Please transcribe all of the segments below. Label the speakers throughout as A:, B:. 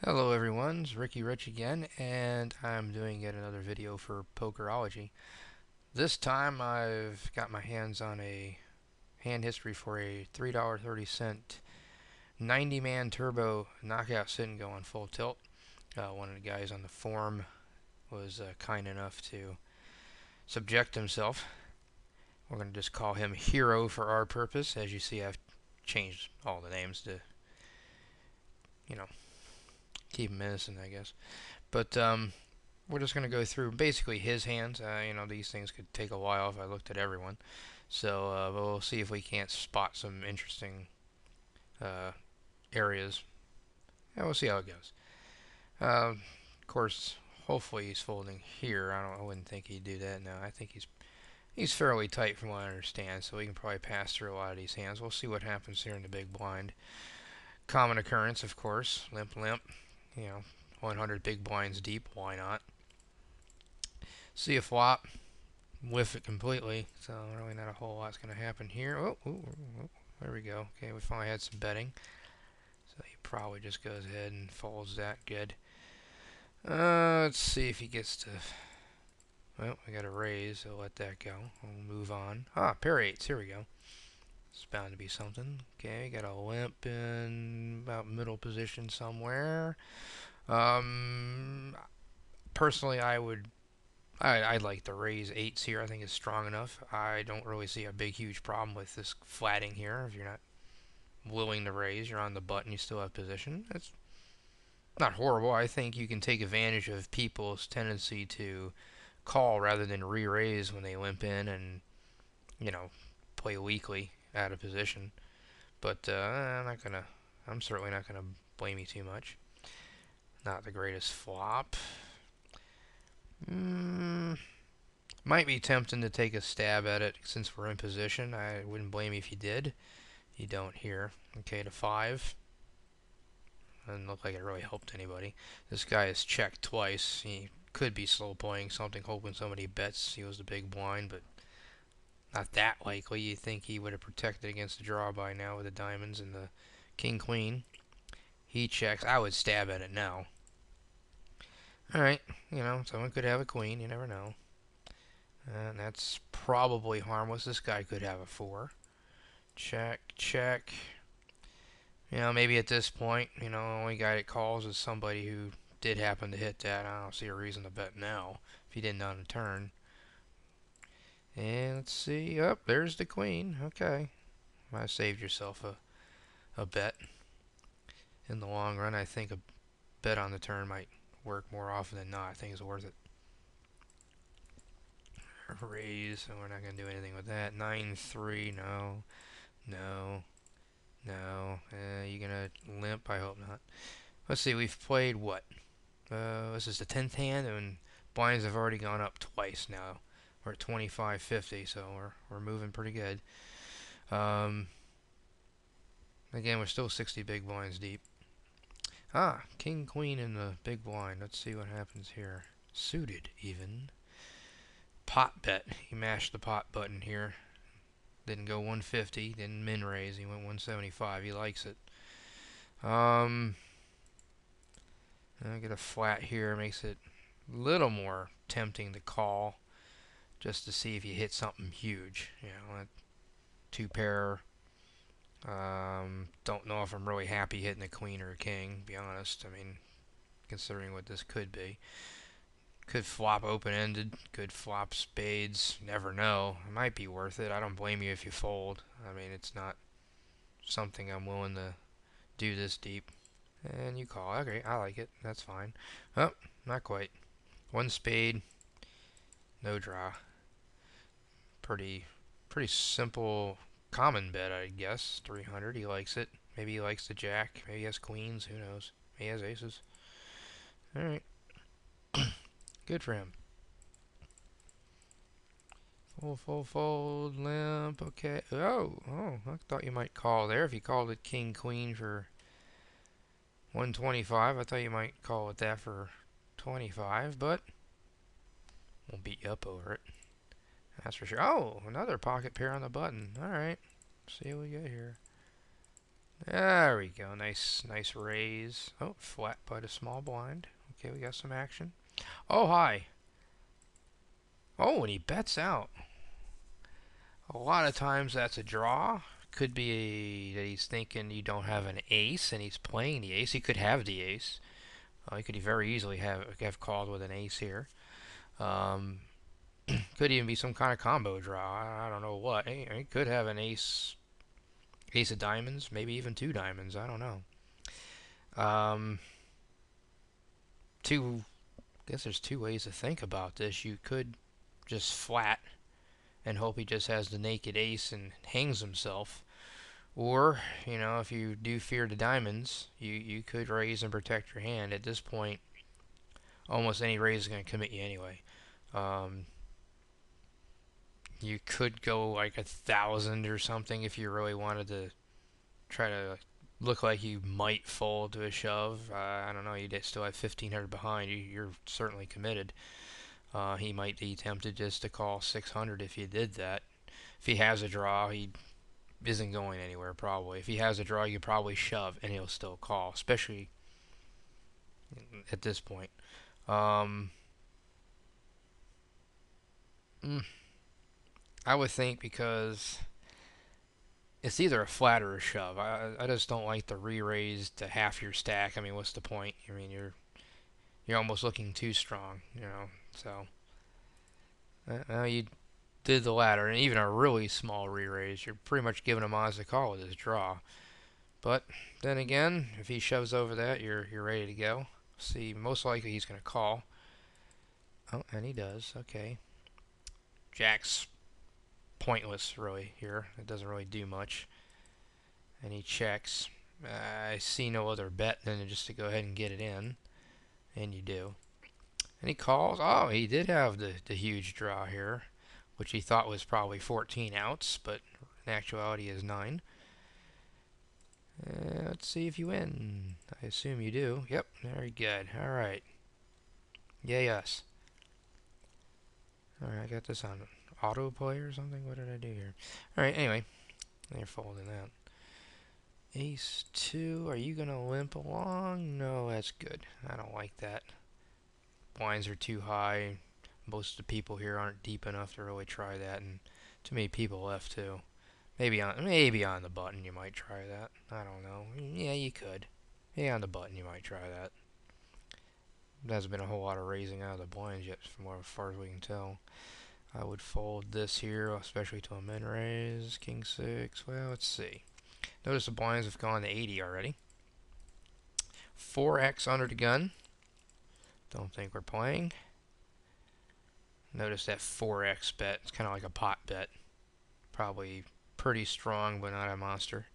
A: Hello everyone, it's RyckyRych again, and I'm doing yet another video for Pokerology. This time I've got my hands on a hand history for a $3.30 90-man Turbo Knock-out SNG on full tilt. One of the guys on the forum was kind enough to subject himself. We're going to just call him Hero for our purpose. As you see, I've changed all the names to, you know, keep him innocent, I guess. But we're just going to go through basically his hands. These things could take a while if I looked at everyone. So we'll see if we can't spot some interesting uh, areas. Yeah, we'll see how it goes. Of course, hopefully he's folding here. I wouldn't think he'd do that. No, I think he's fairly tight from what I understand. So we can probably pass through a lot of these hands. We'll see what happens here in the big blind. Common occurrence, of course. Limp, limp. 100 big blinds deep. Why not? See a flop. Whiff it completely, so really not a whole lot's going to happen here. There we go. Okay, we finally had some betting, so he probably just goes ahead and folds that. Good. Let's see if he gets to. Well, we got a raise, so let that go. We'll move on. Pair eights. Here we go. It's bound to be something. Okay, got a limp in about middle position somewhere. Personally, I'd like to raise eights here. I think it's strong enough. I don't really see a big, huge problem with this flatting here. If you're not willing to raise, you're on the button, you still have position. It's not horrible. I think you can take advantage of people's tendency to call rather than re-raise when they limp in and, you know, play weakly out of position. But I'm certainly not gonna blame you too much. Not the greatest flop. Might be tempting to take a stab at it since we're in position. I wouldn't blame you if you did. You don't here. Okay, to 5. Doesn't look like it really helped anybody. This guy is checked twice. He could be slow playing something, hoping somebody bets he was the big blind, but not that likely. You'd think he would have protected against the draw by now with the diamonds and the king queen. He checks. I would stab at it now. Alright, someone could have a queen. You never know. And that's probably harmless. This guy could have a 4. Check, check. Maybe at this point, the only guy that calls is somebody who did happen to hit that. I don't see a reason to bet now if he didn't on the turn. And let's see. Oh, there's the queen. Okay. Might have saved yourself a bet. In the long run, I think a bet on the turn might work more often than not. I think it's worth it. Raise, so we're not going to do anything with that. 9-3, no. No. No. You gonna limp? I hope not. Let's see, we've played what? This is the 10th hand, and blinds have already gone up twice now. We're at 25.50, so we're moving pretty good. Again, we're still 60 big blinds deep. King, queen in the big blind. Let's see what happens here. Suited, even. Pot bet. He mashed the pot button here. Didn't go 150. Didn't min raise. He went 175. He likes it. I get a flat here. Makes it a little more tempting to call. Just to see if you hit something huge. That 2-pair. Don't know if I'm really happy hitting a queen or a king, to be honest. I mean, considering what this could be. Could flop open-ended, could flop spades, never know. It might be worth it. I don't blame you if you fold. I mean, it's not something I'm willing to do this deep. And you call. Okay, I like it. That's fine. Oh, not quite. 1 spade, no draw. Pretty simple common bet, I guess. 300, he likes it. Maybe he likes the jack. Maybe he has queens, who knows. He has aces. Alright. Good for him. Fold, limp, okay. Oh, I thought you might call there. If you called it king, queen for 125, I thought you might call it that for 25, but we'll beat you up over it. That's for sure. Oh, another pocket pair on the button. Alright. See what we get here. There we go. Nice, nice raise. Oh, flat by the small blind. Okay, we got some action. Oh, hi. Oh, and he bets out. A lot of times that's a draw. Could be that he's thinking you don't have an ace and he's playing the ace. He could have the ace. He could very easily have called with an ace here. Um, could even be some kind of combo draw. I don't know what. He could have an ace, ace of diamonds, maybe even two diamonds. I don't know. Um, two. I guess there's two ways to think about this. You could just flat and hope he just has the naked ace and hangs himself. Or, if you do fear the diamonds, you could raise and protect your hand. At this point, almost any raise is going to commit you anyway. Um, you could go like 1,000 or something if you really wanted to try to look like you might fold to a shove. I don't know. You'd still have 1,500 behind. You're certainly committed. He might be tempted just to call 600 if you did that. If he has a draw, he isn't going anywhere probably. If he has a draw, you probably shove and he'll still call, especially at this point. Um, I would think because it's either a flat or a shove. I just don't like the re-raise to half your stack. I mean, what's the point? I mean, you're almost looking too strong. So you did the latter, and even a really small re-raise, you're pretty much giving him odds to call with his draw. But then again, if he shoves over that, you're ready to go. See, most likely he's going to call. Oh, and he does. Okay. Jack's pointless, really, here. It doesn't really do much. And he checks. I see no other bet than just to go ahead and get it in. And you do. And he calls. Oh, he did have the huge draw here, which he thought was probably 14 outs, but in actuality is 9. Let's see if you win. I assume you do. Yep, very good. All right. Yay us. All right, I got this on autoplay or something. What did I do here? All right, anyway, they're folding that. Ace 2, are you going to limp along? No, that's good. I don't like that. Blinds are too high. Most of the people here aren't deep enough to really try that, and too many people left too. Maybe on the button you might try that. I don't know. Yeah, you could. Yeah, on the button you might try that. There hasn't been a whole lot of raising out of the blinds yet, from as far as we can tell. I would fold this here, especially to a min raise. King 6. Well, let's see. Notice the blinds have gone to 80 already. 4x under the gun. Don't think we're playing. Notice that 4x bet. It's kind of like a pot bet. Probably pretty strong, but not a monster.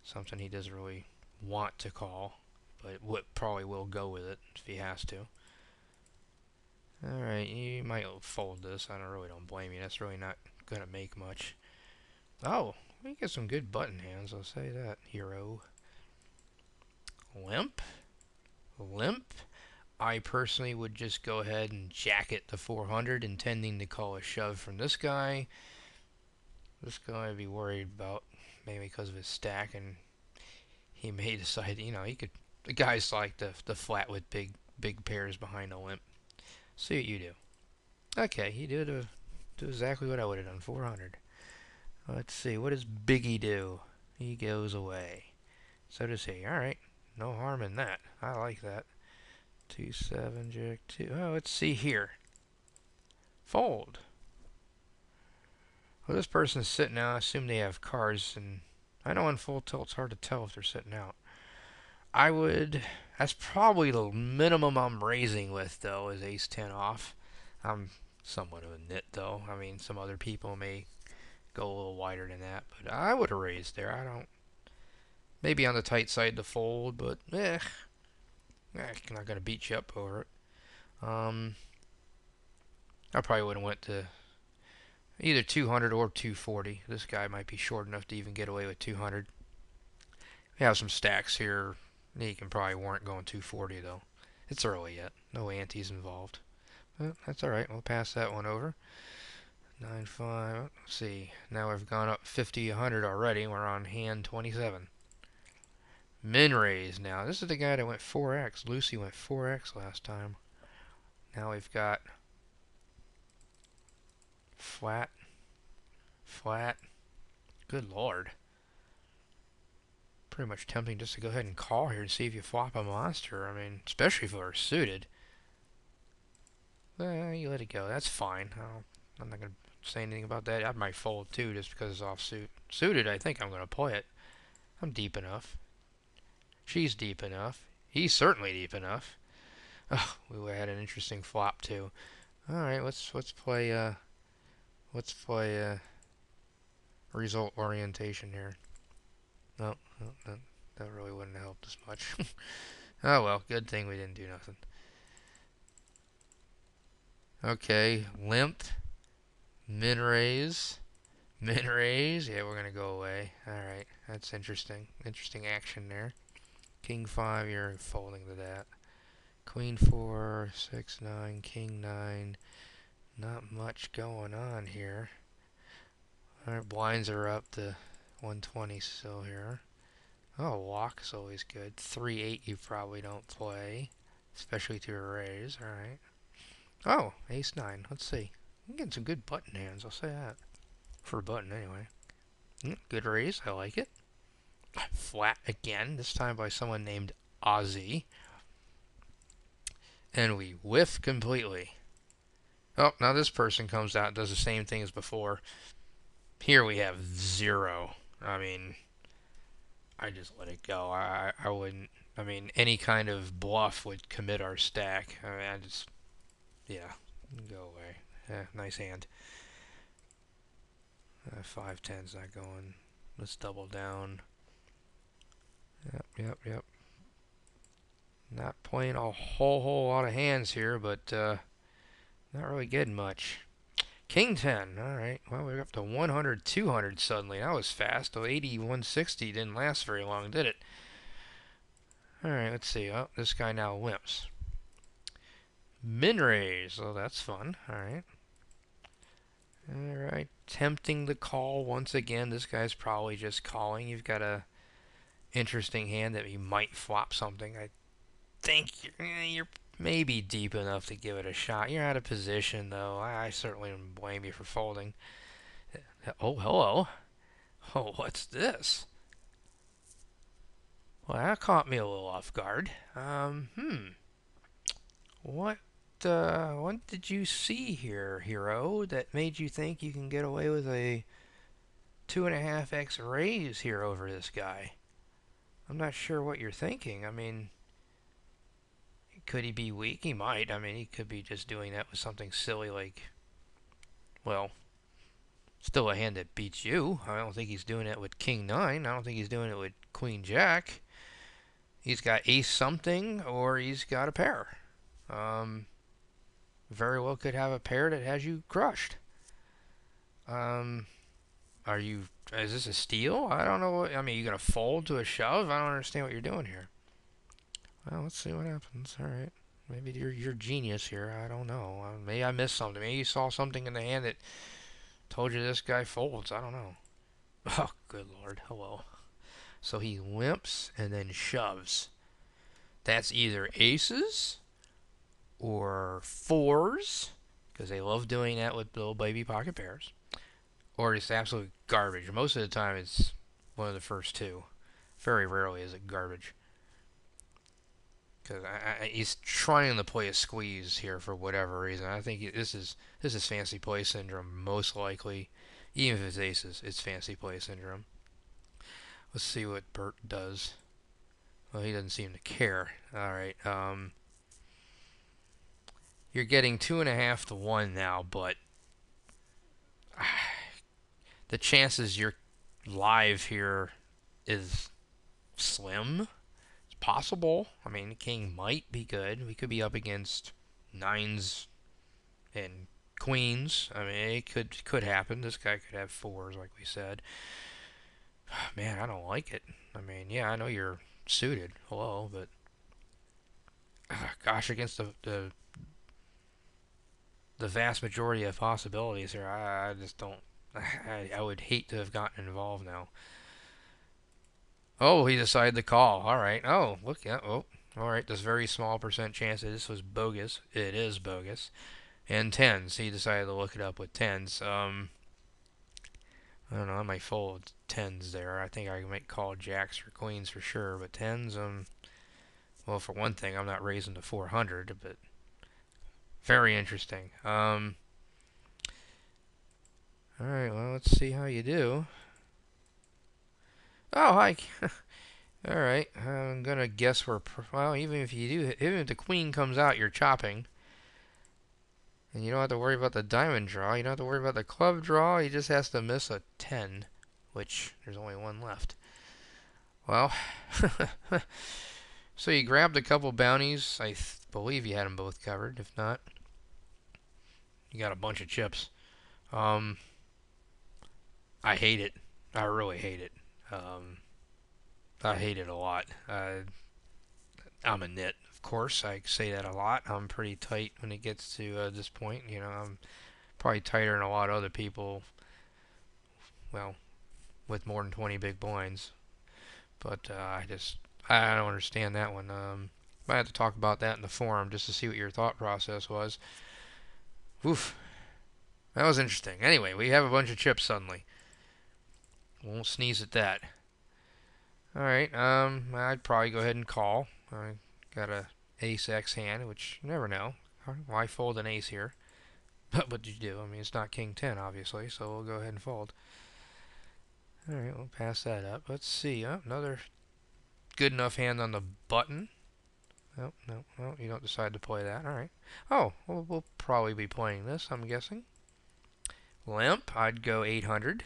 A: Something he doesn't really want to call, but probably will go with it if he has to. Alright, you might fold this. I really don't blame you. That's really not going to make much. Oh, we get some good button hands, I'll say that, hero. Limp? Limp? I personally would just go ahead and jacket the 400, intending to call a shove from this guy. This guy I'd be worried about, maybe because of his stack, and he may decide, he could. The guys like the flat with big pairs behind a limp. See what you do. Okay, he do exactly what I would have done. 400. Let's see. What does Biggie do? He goes away. So does he. All right. No harm in that. I like that. 2-7 Jack 2. Oh, let's see here. Fold. Well, this person's sitting out. I assume they have cards, and I know in full tilt it's hard to tell if they're sitting out. That's probably the minimum I'm raising with, though, is ace 10 off. I'm somewhat of a nit, though. I mean, some other people may go a little wider than that, but I would have raised there. I don't. Maybe on the tight side to fold, but I'm not going to beat you up over it. I probably would have went to either 200 or 240. This guy might be short enough to even get away with 200. We have some stacks here. He can probably warrant going 240 though. It's early yet. No antes involved. But that's alright. We'll pass that one over. 9-5. Let's see. Now we've gone up 50, 100 already. We're on hand 27. Min raise now. This is the guy that went 4x. Lucy went 4x last time. Now we've got flat, flat. Good lord. Pretty much tempting just to go ahead and call here and see if you flop a monster. I mean, especially if we're suited. You let it go. That's fine. I'm not going to say anything about that. I might fold too just because it's offsuit. Suited, I think I'm going to play it. I'm deep enough. She's deep enough. He's certainly deep enough. Oh, we had an interesting flop too. All right, let's play result orientation here. No, that really wouldn't have helped us much. Oh well, good thing we didn't do nothing. Okay, limp, min raise, min raise. Yeah, we're gonna go away. All right, that's interesting. Interesting action there. King 5, you're folding to that. Queen 4, 6, 9, King 9. Not much going on here. Our blinds are up to 120 still here. Oh, walk is always good. 3-8 you probably don't play, especially to a raise. All right. Oh, ace 9. Let's see. I'm getting some good button hands. I'll say that. For a button, anyway. Good raise. I like it. Flat again. This time by someone named Ozzy. And we whiff completely. Oh, now this person comes out and does the same thing as before. Here we have 0. I mean, I just let it go. I wouldn't. I mean, any kind of bluff would commit our stack. I mean, yeah, go away. Nice hand. 5-10's not going. Let's double down. Yep. Not playing a whole lot of hands here, but not really getting much. King 10. All right. Well, we're up to 100, 200 suddenly. That was fast. Though 80, 160 didn't last very long, did it? All right. Let's see. Oh, this guy now limps. Min raise. Oh, that's fun. All right. All right. Tempting the call once again. This guy's probably just calling. You've got a interesting hand that he might flop something. I think you're maybe deep enough to give it a shot. You're out of position, though. I certainly don't blame you for folding. Oh, hello. Oh, what's this? Well, that caught me a little off guard. What did you see here, hero, that made you think you can get away with a 2.5x raise here over this guy? I'm not sure what you're thinking. I mean, could he be weak? He might. I mean, he could be just doing that with something silly like, well, still a hand that beats you. I don't think he's doing it with King 9. I don't think he's doing it with Queen Jack. He's got ace something, or he's got a pair. Very well could have a pair that has you crushed. Is this a steal? I don't know what, I mean, you gonna fold to a shove? I don't understand what you're doing here. Well, let's see what happens. All right. Maybe you're genius here. I don't know. Maybe I missed something. Maybe you saw something in the hand that told you this guy folds. I don't know. Oh, good lord. Hello. So he limps and then shoves. That's either aces or 4s, because they love doing that with little baby pocket pairs, or it's absolute garbage. Most of the time it's one of the first two. Very rarely is it garbage. Because he's trying to play a squeeze here for whatever reason. I think this is fancy play syndrome, most likely. Even if it's aces, it's fancy play syndrome. Let's see what Bert does. Well, he doesn't seem to care. All right. You're getting 2.5 to 1 now, but the chances you're live here is slim. It's possible. I mean, the king might be good. We could be up against 9s and queens. I mean, it could happen. This guy could have 4s, like we said. Man, I don't like it. I mean, yeah, I know you're suited. Hello, but gosh, against the the vast majority of possibilities here. I just don't. I would hate to have gotten involved now. Oh, he decided to call. All right. Oh, look. Yeah. Oh, all right. This very small percent chance that this was bogus. It is bogus. And tens. He decided to look it up with tens. I don't know. I might fold tens there. I think I might call jacks or queens for sure. But tens. Well, for one thing, I'm not raising to 400. But very interesting. All right. Well, let's see how you do. Oh, hi. All right, I'm gonna guess well, even if you do, even if the queen comes out, you're chopping, and you don't have to worry about the diamond draw. You don't have to worry about the club draw. He just has to miss a 10, which there's only one left. Well, so you grabbed a couple bounties. I believe you had them both covered. If not, you got a bunch of chips. Um, I hate it. I really hate it. Um, I hate it a lot. I'm a nit, of course. I say that a lot. I'm pretty tight when it gets to this point. You know, I'm probably tighter than a lot of other people. Well, with more than 20 big blinds. But I don't understand that one. I have to talk about that in the forum just to see what your thought process was. Oof, that was interesting. Anyway, we have a bunch of chips suddenly. Won't sneeze at that. All right. I'd probably go ahead and call. I got a ace X hand, which you never know. Why fold an ace here? But what did you do? I mean, it's not king 10, obviously, so we'll go ahead and fold. All right, we'll pass that up. Let's see. Oh, another good enough hand on the button. Oh, no, well, you don't decide to play that. All right. Oh, well, we'll probably be playing this, I'm guessing. Limp, I'd go 800.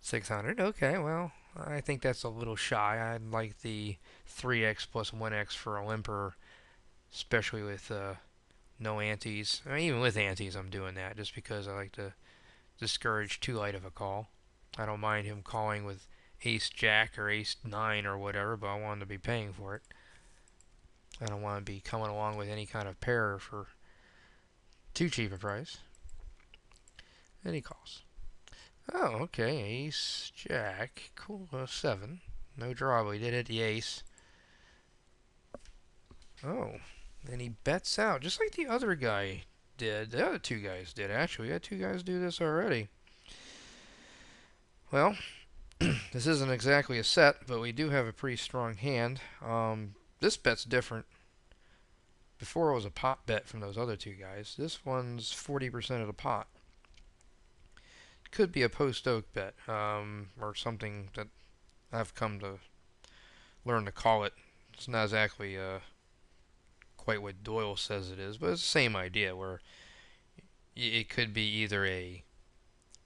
A: 600. Okay, well, I think that's a little shy. I'd like the 3x plus 1x for a limper, especially with no antes. I mean, even with antes, I'm doing that just because I like to discourage too light of a call. I don't mind him calling with ace jack or ace 9 or whatever, but I want him to be paying for it. I don't want to be coming along with any kind of pair for too cheap a price. And he calls. Oh, okay, ace jack. Cool, 7. No draw, but he did hit the ace. Oh, and he bets out, just like the other guy did. The other two guys did, actually. We had two guys do this already. Well, this isn't exactly a set, but we do have a pretty strong hand. This bet's different. Before it was a pot bet from those other two guys. This one's 40% of the pot. Could be a post-oak bet, or something that I've come to learn to call it. It's not exactly quite what Doyle says it is, but it's the same idea where it could be either a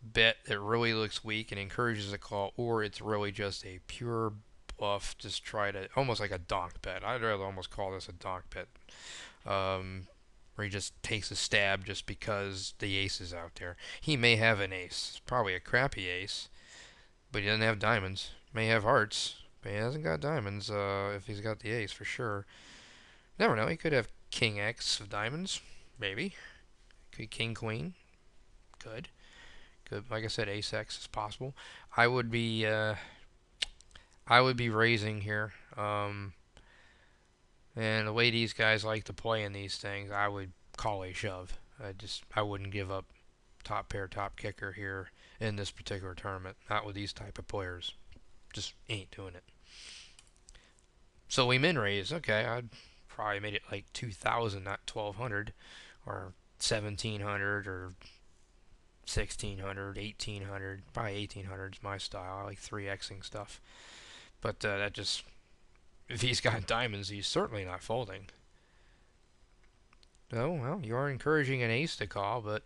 A: bet that really looks weak and encourages a call, or it's really just a pure bluff, just try to, almost like a donk bet. I'd rather almost call this a donk bet, where he just takes a stab just because the ace is out there. He may have an ace, it's probably a crappy ace, but he doesn't have diamonds. May have hearts, but he hasn't got diamonds. If he's got the ace, for sure. Never know. He could have king X of diamonds, maybe. Could king queen. Could. Good. Like I said, ace X is possible. I would be raising here. And the way these guys like to play in these things, I would call a shove. I wouldn't give up top pair, top kicker here in this particular tournament. Not with these type of players. Just ain't doing it. So we min raise. Okay, I'd probably made it like 2,000, not 1,200, or 1,700, or 1,600, 1,800. Probably 1,800 is my style. I like 3xing stuff. But that just, if he's got diamonds, he's certainly not folding. Oh, well, you are encouraging an ace to call, but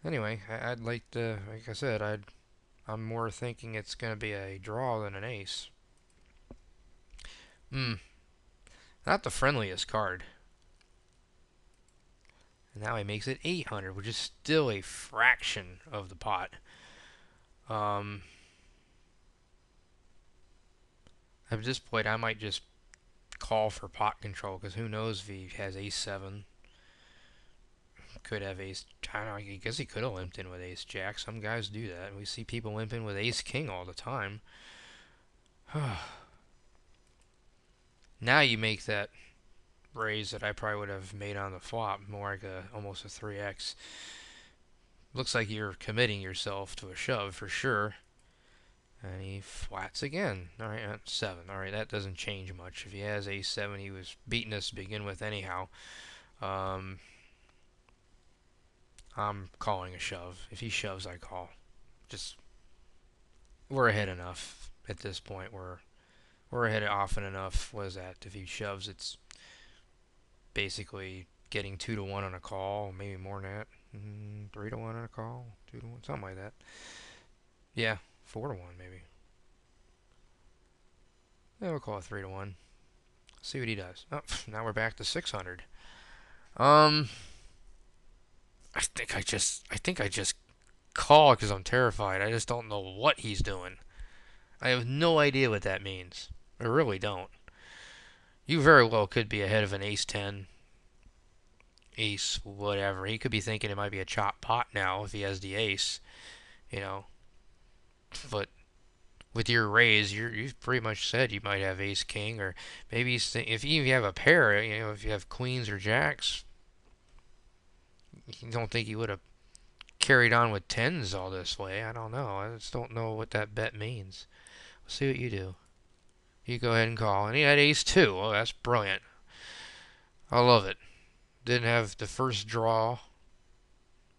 A: anyway, I'd like to, like I said, I'm more thinking it's going to be a draw than an ace. Not the friendliest card. And now he makes it 800, which is still a fraction of the pot. At this point, I might just call for pot control, because who knows if he has ace 7. Could have ace. I don't know. I guess he could have limped in with ace jack. Some guys do that. We see people limp in with ace king all the time. Now you make that raise that I probably would have made on the flop, more like almost a 3x. Looks like you're committing yourself to a shove for sure. And he flats again. Alright, 7. Alright, that doesn't change much. If he has ace 7, he was beating us to begin with anyhow. I'm calling a shove. If he shoves, I call. Just, we're ahead enough at this point. We're ahead often enough. What is that? If he shoves, it's basically getting 2 to 1 on a call, maybe more than that. 3 to 1 on a call, 2 to 1, something like that. Yeah, 4 to 1 maybe. Yeah, we'll call it 3 to 1. See what he does. Oh, now we're back to 600. I think I just call because I'm terrified. I just don't know what he's doing. I have no idea what that means. I really don't. You very well could be ahead of an ace 10, ace whatever. He could be thinking it might be a chop pot now if he has the ace, you know. But with your raise, you've pretty much said you might have ace king, or maybe if you have a pair, you know, if you have queens or jacks, you don't think you would have carried on with tens all this way. I don't know. I just don't know what that bet means. We'll see what you do. You go ahead and call. And he had ace 2. Oh, that's brilliant. I love it. Didn't have the first draw.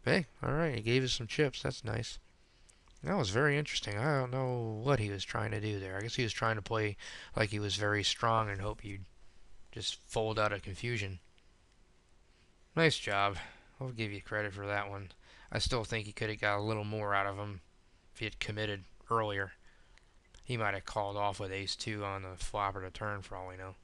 A: Hey, alright, he gave us some chips. That's nice. That was very interesting. I don't know what he was trying to do there. I guess he was trying to play like he was very strong and hope you'd just fold out of confusion. Nice job. I'll give you credit for that one. I still think he could have got a little more out of him if he had committed earlier. He might have called off with ace 2 on the flop or the turn for all we know.